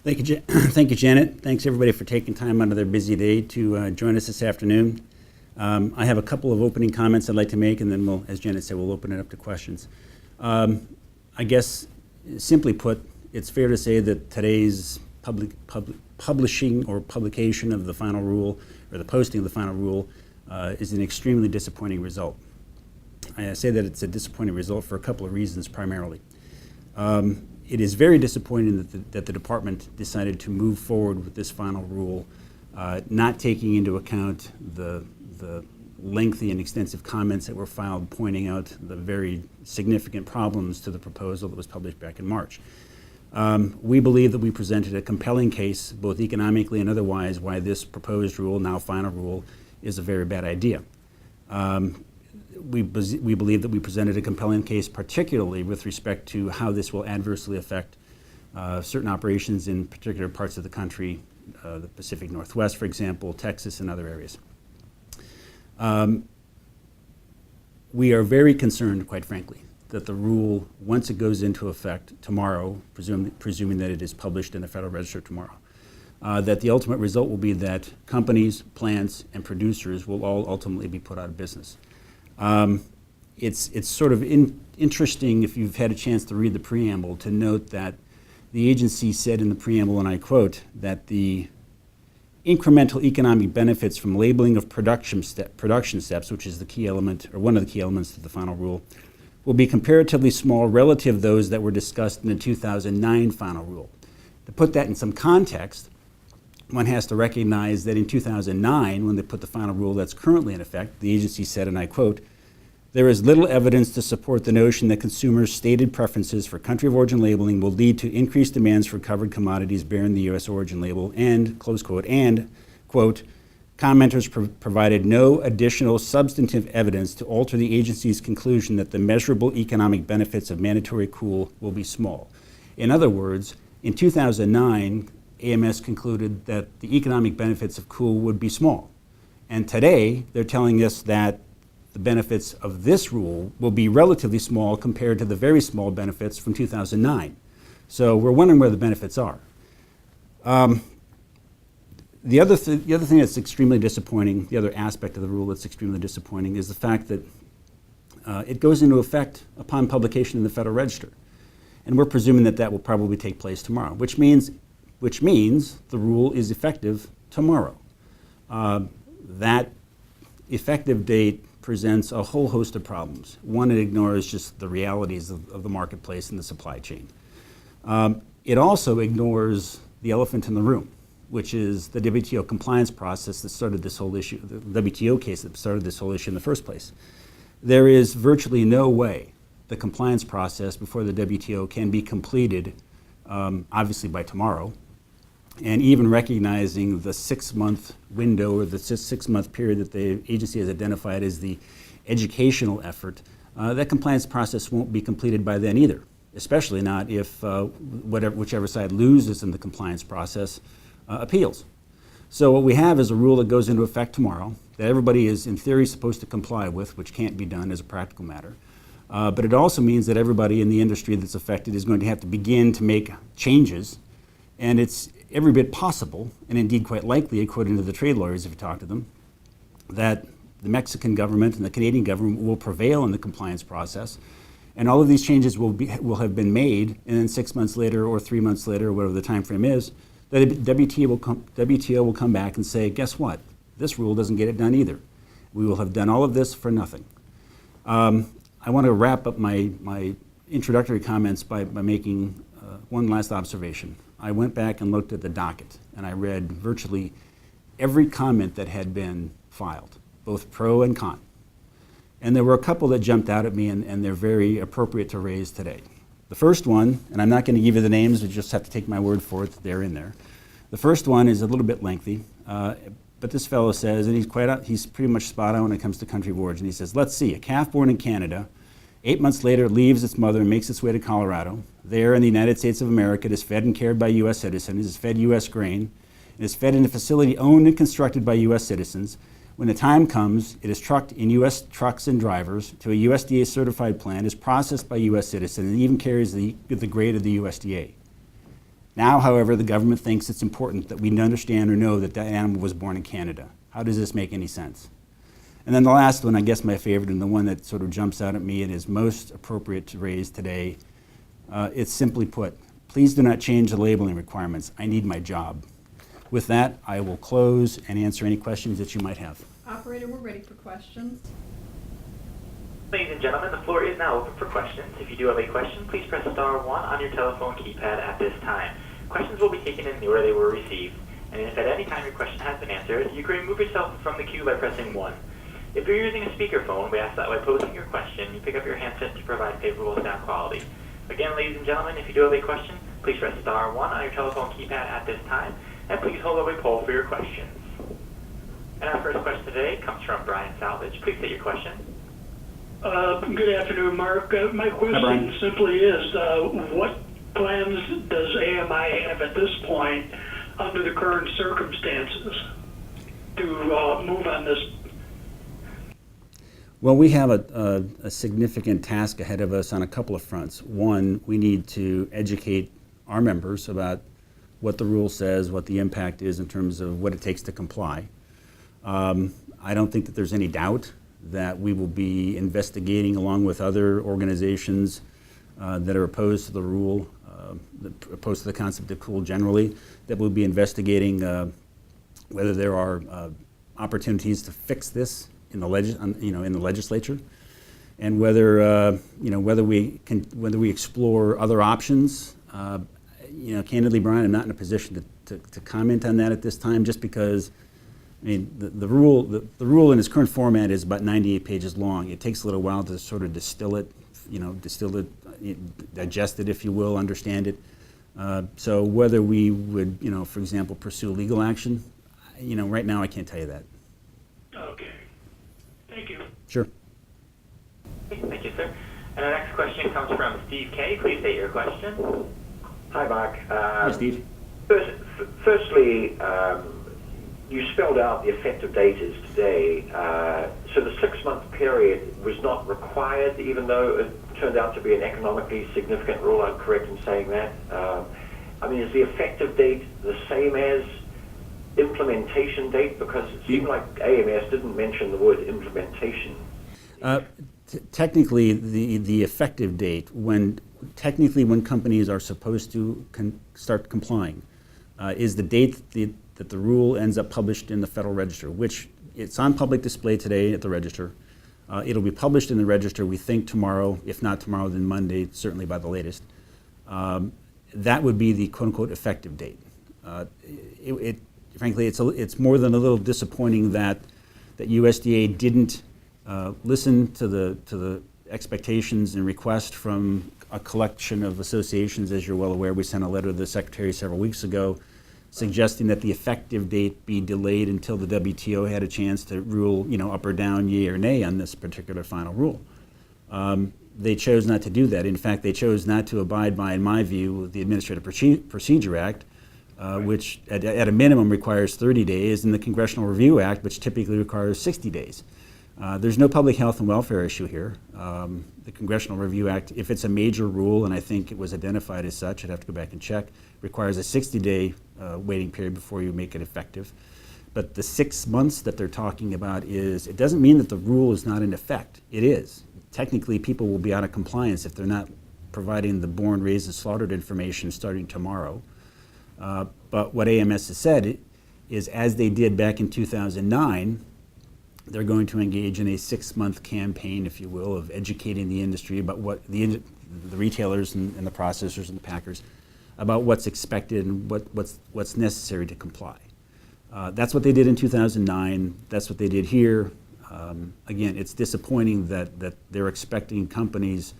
Thank you, Janet. Thanks, everybody, for taking time out of their busy day to join us this afternoon. I have a couple of opening comments I'd like to make, and then we'll, as Janet said, we'll open it up to questions. I guess, simply put, it's fair to say that today's publishing or publication of the final rule, or the posting of the final rule, is an extremely disappointing result. I say that it's a disappointing result for a couple of reasons, primarily. It is very disappointing that the department decided to move forward with this final rule, not taking into account the lengthy and extensive comments that were filed pointing out the very significant problems to the proposal that was published back in March. We believe that we presented a compelling case, both economically and otherwise, why this proposed rule, now final rule, is a very bad idea. We believe that we presented a compelling case, particularly with respect to how this will adversely affect certain operations in particular parts of the country, the Pacific Northwest, for example, Texas, and other areas. We are very concerned, quite frankly, that the rule, once it goes into effect tomorrow, presuming that it is published in the Federal Register tomorrow, that the ultimate result will be that companies, plants, and producers will all ultimately be put out of business. It's sort of interesting, if you've had a chance to read the preamble, to note that the agency said in the preamble, and I quote, that the incremental economic benefits from labeling of production steps, which is the key element, or one of the key elements to the final rule, will be comparatively small relative to those that were discussed in the 2009 final rule. To put that in some context, one has to recognize that in 2009, when they put the final rule that's currently in effect, the agency said, and I quote, "There is little evidence to support the notion that consumers' stated preferences for country of origin labeling will lead to increased demands for covered commodities bearing the U.S. origin label," and, close quote, and, quote, "Commenters provided no additional substantive evidence to alter the agency's conclusion that the measurable economic benefits of mandatory cool will be small." In other words, in 2009, AMS concluded that the economic benefits of cool would be small. And today, they're telling us that the benefits of this rule will be relatively small compared to the very small benefits from 2009. So we're wondering where the benefits are. The other thing that's extremely disappointing, the other aspect of the rule that's extremely disappointing, is the fact that it goes into effect upon publication in the Federal Register. And we're presuming that that will probably take place tomorrow, which means the rule is effective tomorrow. That effective date presents a whole host of problems. One, it ignores just the realities of the marketplace and the supply chain. It also ignores the elephant in the room, which is the WTO compliance process that started this whole issue, the WTO case that started this whole issue in the first place. There is virtually no way the compliance process before the WTO can be completed, obviously by tomorrow, and even recognizing the 6-month window or the 6-month period that the agency has identified as the educational effort, that compliance process won't be completed by then either, especially not if whichever side loses in the compliance process appeals. So what we have is a rule that goes into effect tomorrow that everybody is in theory supposed to comply with, which can't be done as a practical matter. But it also means that everybody in the industry that's affected is going to have to begin to make changes, and it's every bit possible, and indeed quite likely, according to the trade lawyers if you talk to them, that the Mexican government and the Canadian government will prevail in the compliance process, and all of these changes will have been made, and then 6 months later or 3 months later, or whatever the time frame is, the WTO will come back and say, guess what? This rule doesn't get it done either. We will have done all of this for nothing. I want to wrap up my introductory comments by making one last observation. I went back and looked at the docket, and I read virtually every comment that had been filed, both pro and con. And there were a couple that jumped out at me, and they're very appropriate to raise today. The first one, and I'm not going to give you the names, you just have to take my word for it that they're in there. The first one is a little bit lengthy, but this fellow says, and he's pretty much spot on when it comes to country of origin. He says, let's see, a calf born in Canada, 8 months later leaves its mother and makes its way to Colorado. There in the United States of America, it is fed and cared by U.S. citizens, is fed U.S. grain, and is fed in a facility owned and constructed by U.S. citizens. When the time comes, it is trucked in U.S. trucks and drivers to a USDA certified plant, is processed by U.S. citizens, and even carries the grade of the USDA. Now, however, the government thinks it's important that we understand or know that that animal was born in Canada. How does this make any sense? And then the last one, I guess my favorite, and the one that sort of jumps out at me and is most appropriate to raise today, it's simply put, please do not change the labeling requirements. I need my job. With that, I will close and answer any questions that you might have. Operator, we're ready for questions. Ladies and gentlemen, the floor is now open for questions. If you do have a question, please press star 1 on your telephone keypad at this time. Questions will be taken in the order they were received, and if at any time your question has been answered, you can remove yourself from the queue by pressing 1. If you're using a speakerphone, we ask that while posing your question, you pick up your handset to provide favorable sound quality. Again, ladies and gentlemen, if you do have a question, please press star 1 on your telephone keypad at this time, and please hold while we poll for your questions. And our first question today comes from Brian Salvage. Please state your question. Good afternoon, Mark. My question simply is, what plans does AMI have at this point under the current circumstances to move on this? Well, we have a significant task ahead of us on a couple of fronts. One, we need to educate our members about what the rule says, what the impact is in terms of what it takes to comply. I don't think that there's any doubt that we will be investigating, along with other organizations that are opposed to the rule, opposed to the concept of cool generally, that we'll be investigating whether there are opportunities to fix this in the legislature, and whether we explore other options. Candidly, Brian, I'm not in a position to comment on that at this time, just because. I mean, the rule in its current format is about 98 pages long. It takes a little while to sort of distill it, digest it, if you will, understand it. So whether we would, for example, pursue legal action, right now I can't tell you that. Okay. Thank you. Sure. Thank you, sir. And our next question comes from Steve Kay. Please state your question. Hi, Mark. Hi, Steve. Firstly, you spelled out the effective date is today. So the 6-month period was not required, even though it turned out to be an economically significant rule. I'm correct in saying that. Is the effective date the same as implementation date? Because it seemed like AMS didn't mention the word implementation. Technically, the effective date, when companies are supposed to start complying, is the date that the rule ends up published in the Federal Register, which it's on public display today at the Register. It'll be published in the Register, we think, tomorrow. If not tomorrow, then Monday, certainly by the latest. That would be the quote-unquote effective date. Frankly, it's more than a little disappointing that USDA didn't listen to the expectations and requests from a collection of associations. As you're well aware, we sent a letter to the Secretary several weeks ago suggesting that the effective date be delayed until the WTO had a chance to rule, up or down, yea or nay on this particular final rule. They chose not to do that. In fact, they chose not to abide by, in my view, the Administrative Procedure Act, which at a minimum requires 30 days, and the Congressional Review Act, which typically requires 60 days. There's no public health and welfare issue here. The Congressional Review Act, if it's a major rule, and I think it was identified as such, I'd have to go back and check, requires a 60-day waiting period before you make it effective. But the 6 months that they're talking about it doesn't mean that the rule is not in effect. It is. Technically, people will be out of compliance if they're not providing the born, raised, and slaughtered information starting tomorrow. But what AMS has said is, as they did back in 2009, they're going to engage in a 6-month campaign, if you will, of educating the industry about what the retailers and the processors and the packers about what's expected and what's necessary to comply. That's what they did in 2009. That's what they did here. Again, it's disappointing that they're expecting companies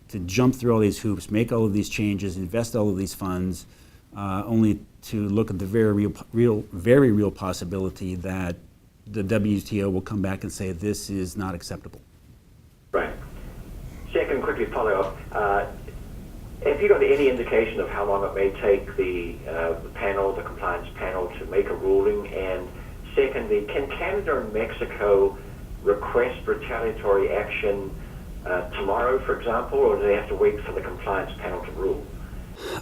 to jump through all these hoops, make all of these changes, invest all of these funds, only to look at the very real possibility that the WTO will come back and say this is not acceptable. Right. Second, quickly follow up. Have you got any indication of how long it may take the panel, the compliance panel, to make a ruling? And secondly, can Canada and Mexico request retaliatory action tomorrow, for example, or do they have to wait for the compliance panel to rule?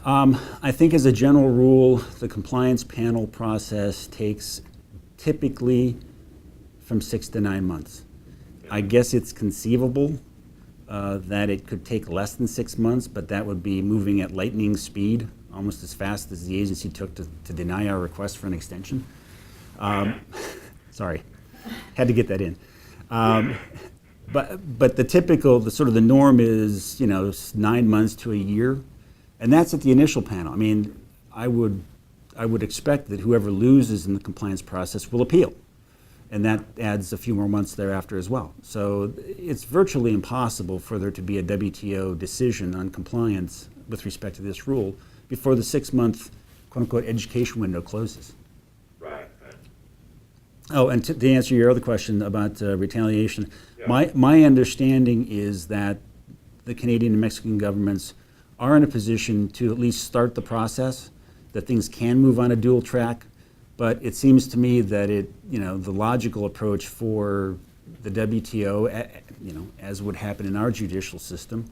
I think as a general rule, the compliance panel process takes typically from 6 to 9 months. I guess it's conceivable that it could take less than 6 months, but that would be moving at lightning speed, almost as fast as the agency took to deny our request for an extension. Sorry, had to get that in. But the typical, the sort of the norm is, 9 months to a year, and that's at the initial panel. I mean, I would expect that whoever loses in the compliance process will appeal, and that adds a few more months thereafter as well. So it's virtually impossible for there to be a WTO decision on compliance with respect to this rule before the 6-month, quote-unquote, education window closes. Right. Oh, and to answer your other question about retaliation, Yeah. my understanding is that the Canadian and Mexican governments are in a position to at least start the process, that things can move on a dual track, but it seems to me that the logical approach for the WTO, as would happen in our judicial system,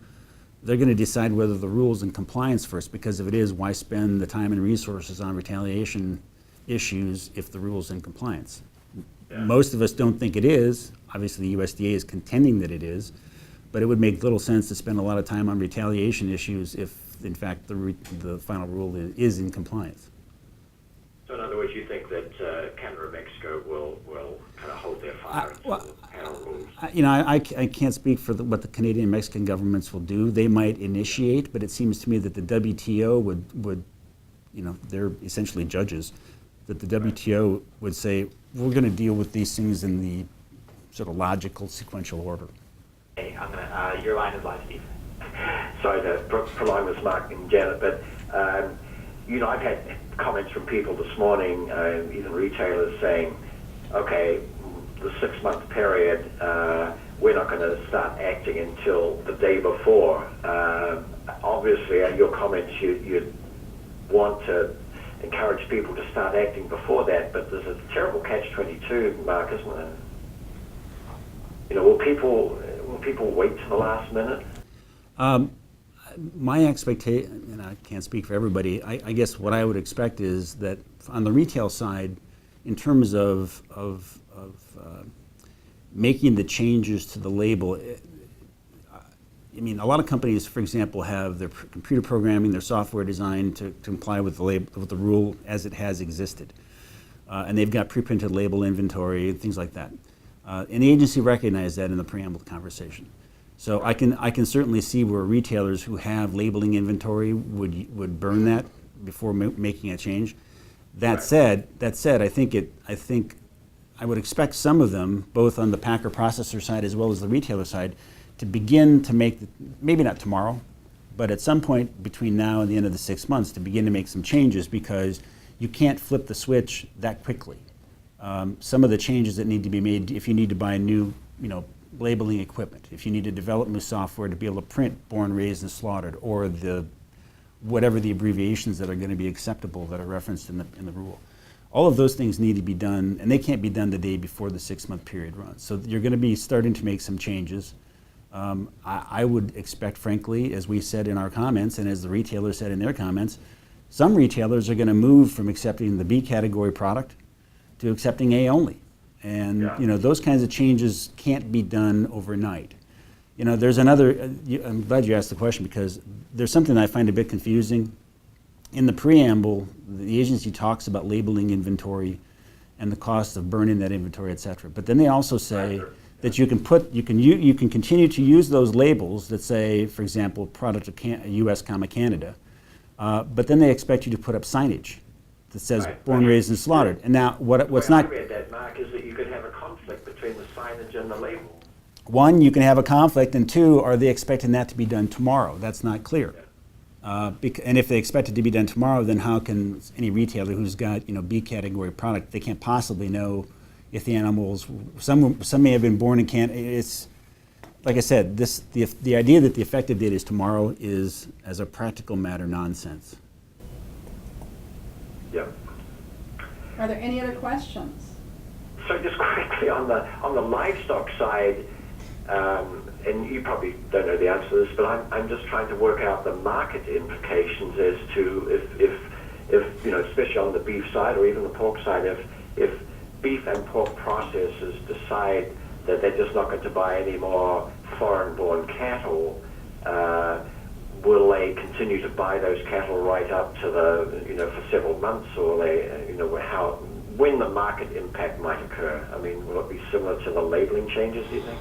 they're going to decide whether the rule's in compliance first, because if it is, why spend the time and resources on retaliation issues if the rule's in compliance? Yeah. Most of us don't think it is. Obviously, the USDA is contending that it is, but it would make little sense to spend a lot of time on retaliation issues if, in fact, the final rule is in compliance. So in other words, you think that Canada and Mexico will kind of hold their fire until the panel rules? I can't speak for what the Canadian and Mexican governments will do. They might initiate, but it seems to me that the WTO would they're essentially judges, that the WTO would say, we're going to deal with these things in the sort of logical, sequential order. Hey, your line is live, Steve. Sorry to prolong this, Mark and Janet, but I've had comments from people this morning, even retailers saying, okay, the 6-month period, we're not going to start acting until the day before. Obviously, your comments, you'd want to encourage people to start acting before that, but there's a terrible catch-22, Mark, isn't there? Will people wait to the last minute? My expectation, and I can't speak for everybody, I guess what I would expect is that on the retail side, in terms of making the changes to the label, a lot of companies, for example, have their computer programming, their software designed to comply with the rule as it has existed. And they've got pre-printed label inventory, things like that. And the agency recognized that in the preamble conversation. So I can certainly see where retailers who have labeling inventory would burn that before making a change. That said, I think I would expect some of them, both on the packer processor side as well as the retailer side, to begin to make, maybe not tomorrow, but at some point between now and the end of the 6 months, to begin to make some changes, because you can't flip the switch that quickly. Some of the changes that need to be made, if you need to buy new, labeling equipment, if you need to develop new software to be able to print born, raised, and slaughtered, or whatever the abbreviations that are going to be acceptable that are referenced in the rule. All of those things need to be done, and they can't be done the day before the 6-month period runs. So you're going to be starting to make some changes. I would expect, frankly, as we said in our comments, and as the retailers said in their comments, some retailers are going to move from accepting the B category product to accepting A only. And those kinds of changes can't be done overnight. There's another, I'm glad you asked the question, because there's something I find a bit confusing. In the preamble, the agency talks about labeling inventory and the cost of burning that inventory, et cetera. But then they also say that you can continue to use those labels that say, for example, product of U.S., Canada, but then they expect you to put up signage that says born, raised, and slaughtered. And now what's not... I read that, Mark, is that you could have a conflict between the signage and the label. One, you can have a conflict, and two, are they expecting that to be done tomorrow? That's not clear. And if they expect it to be done tomorrow, then how can any retailer who's got B category product, they can't possibly know if the animals, some may have been born in Canada. It's like I said, the idea that the effective date is tomorrow is, as a practical matter, nonsense. Yep. Are there any other questions? So just quickly on the livestock side, and you probably don't know the answer to this, but I'm just trying to work out the market implications as to if you know, especially on the beef side or even the pork side, if beef and pork processors decide that they're just not going to buy any more foreign-born cattle, will they continue to buy those cattle right up to the, you know, for several months, or they, you know, when the market impact might occur? I mean, will it be similar to the labeling changes, do you think?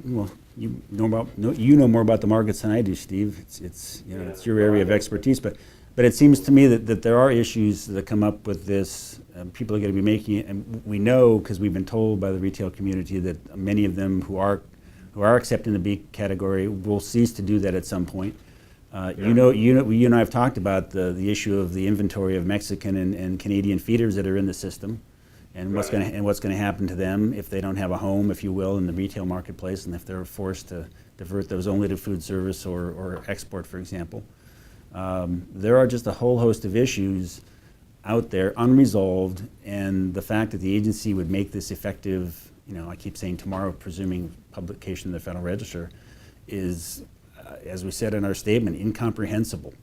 Well, you know more about the markets than I do, Steve. It's you know, Yeah. it's your area of expertise, but it seems to me that there are issues that come up with this. People are going to be making it, and we know because we've been told by the retail community that many of them who are accepting the beef category will cease to do that at some point. You and I have talked about the issue of the inventory of Mexican and Canadian feeders that are in the system, and what's going to happen to them if they don't have a home, if you will, in the retail marketplace, and if they're forced to divert those only to food service or export, for example. There are just a whole host of issues out there unresolved, and the fact that the agency would make this effective, you know, I keep saying tomorrow, presuming publication in the Federal Register, is, as we said in our statement, incomprehensible.